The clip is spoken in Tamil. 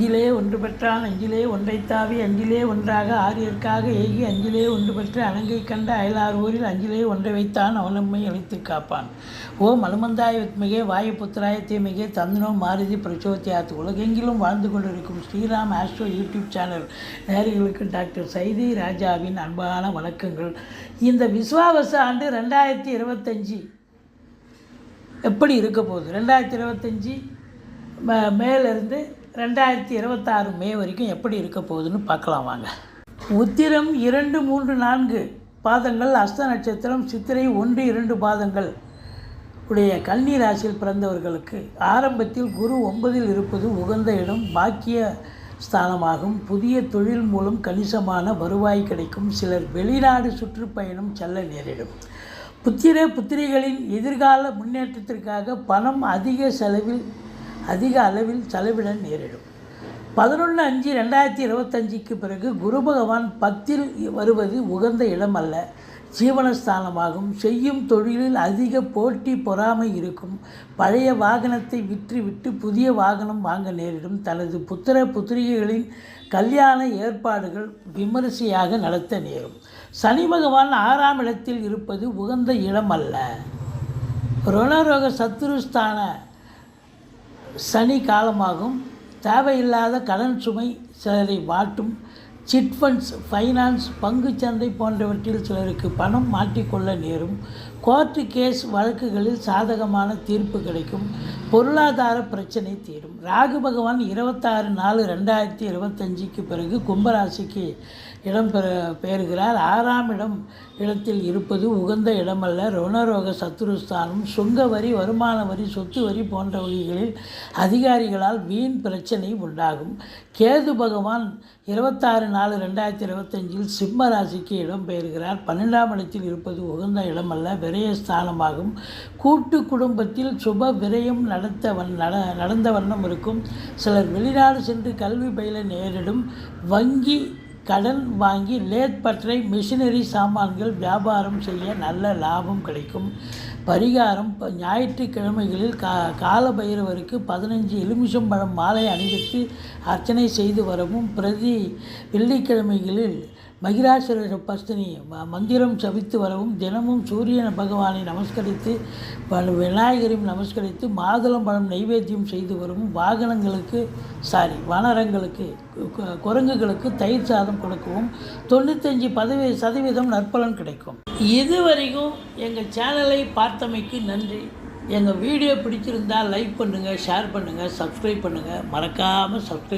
அஞ்சிலே ஒன்று பெற்றான் அஞ்சிலே ஒன்றைத்தாவி அஞ்சிலே ஒன்றாக ஆரியற்காக ஏகி அஞ்சிலே ஒன்று பெற்று அலங்கை கண்ட அயலார் ஊரில் அஞ்சிலே ஒன்றை வைத்தான் அவனம்மை அழைத்து காப்பான். ஓம் அனுமந்தாய வித்மிகே வாயுபுத்திராய தீமிகே தந்தனோ மாருதி பிரச்சோத்தியாத்து. உலகெங்கிலும் வாழ்ந்து கொண்டிருக்கும் ஸ்ரீராம் ஆஸ்ட்ரோ யூடியூப் சேனல் நேயர்களுக்கு டாக்டர் சைதி ராஜாவின் அன்பான வணக்கங்கள். இந்த விஸ்வாவச ஆண்டு 2025 எப்படி இருக்க போகுது? 2025 மேலேருந்து 2026 மே வரைக்கும் எப்படி இருக்க போகுதுன்னு பார்க்கலாம் வாங்க. உத்திரம் 2, 3, 4 பாதங்கள், அஸ்த நட்சத்திரம், சித்திரை 1, 2 பாதங்கள் உடைய கன்னி ராசியில் பிறந்தவர்களுக்கு ஆரம்பத்தில் குரு 9ல் இருப்பது உகந்த இடம், பாக்கிய ஸ்தானமாகும். புதிய தொழில் மூலம் கணிசமான வருவாய் கிடைக்கும். சிலர் வெளிநாடு சுற்றுப்பயணம் செல்ல நேரிடும். புத்திரிகளின் எதிர்கால முன்னேற்றத்திற்காக பணம் அதிக அளவில் செலவிட நேரிடும். 11/5/2025 பிறகு குரு பகவான் 10ல் வருவது உகந்த இடம் அல்ல, ஜீவனஸ்தானமாகும். செய்யும் தொழிலில் அதிக போட்டி பொறாமை இருக்கும். பழைய வாகனத்தை விற்று புதிய வாகனம் வாங்க நேரிடும். தனது புத்திரிகைகளின் கல்யாண ஏற்பாடுகள் விமரிசையாக நடத்த நேரும். சனி பகவான் 6ஆம் இடத்தில் இருப்பது உகந்த இடம் அல்ல. ருணரோக சத்துருஸ்தான சனி காலமாகும். தேவையில்லாத கடன் சுமை சிலரை வாட்டும். சிட் ஃபண்ட்ஸ், ஃபைனான்ஸ், பங்குச்சந்தை போன்றவற்றில் சிலருக்கு பணம் மாட்டிக்கொள்ள நேரும். கோர்ட்டு கேஸ் வழக்குகளில் சாதகமான தீர்ப்பு கிடைக்கும். பொருளாதார பிரச்சனை தீரும். ராகு பகவான் 26/4/2025 பிறகு கும்பராசிக்கு இடம் பெறுகிறார். 6ஆம் இடத்தில் இருப்பது உகந்த இடமல்ல. ருணரோக சத்துருஸ்தானம். சுங்க வரி, வருமான வரி, சொத்து வரி போன்ற வகைகளில் அதிகாரிகளால் வீண் பிரச்சனை உண்டாகும். கேது பகவான் 26/4/2025 சிம்ம ராசிக்கு இடம் பெறுகிறார். 12ஆம் இடத்தில் இருப்பது உகந்த இடமல்ல, விரயஸ்தானமாகும். கூட்டு குடும்பத்தில் சுப விரயம் நடந்த வண்ணம் இருக்கும். சிலர் வெளிநாடு சென்று கல்வி பயில நேரிடும். வங்கி கடன் வாங்கி லேத் பற்றை, மிஷினரி சாமான்கள் வியாபாரம் செய்ய நல்ல லாபம் கிடைக்கும். பரிகாரம்: ஞாயிற்றுக்கிழமைகளில் கால பைரவருக்கு 15 எலுமிச்சம்பழம் மாலை அணிவித்து அர்ச்சனை செய்து வரவும், பிரதி வெள்ளிக்கிழமைகளில் மகிராசுர பஸ்தினி மந்திரம் சபித்து வரவும், தினமும் சூரிய பகவானை நமஸ்கரித்து விநாயகரையும் நமஸ்கரித்து மாதுளம்பழம் நைவேத்தியம் செய்து வரவும், வானரங்களுக்கு குரங்குகளுக்கு தயிர் சாதம் கொடுக்கவும் 95% நற்பலன் கிடைக்கும். இதுவரைக்கும் எங்கள் சேனலை பார்த்தமைக்கு நன்றி. எங்கள் வீடியோ பிடிச்சிருந்தால் லைக் பண்ணுங்கள், ஷேர் பண்ணுங்கள், சப்ஸ்கிரைப் பண்ணுங்கள். மறக்காமல் சப்ஸ்கிரைப்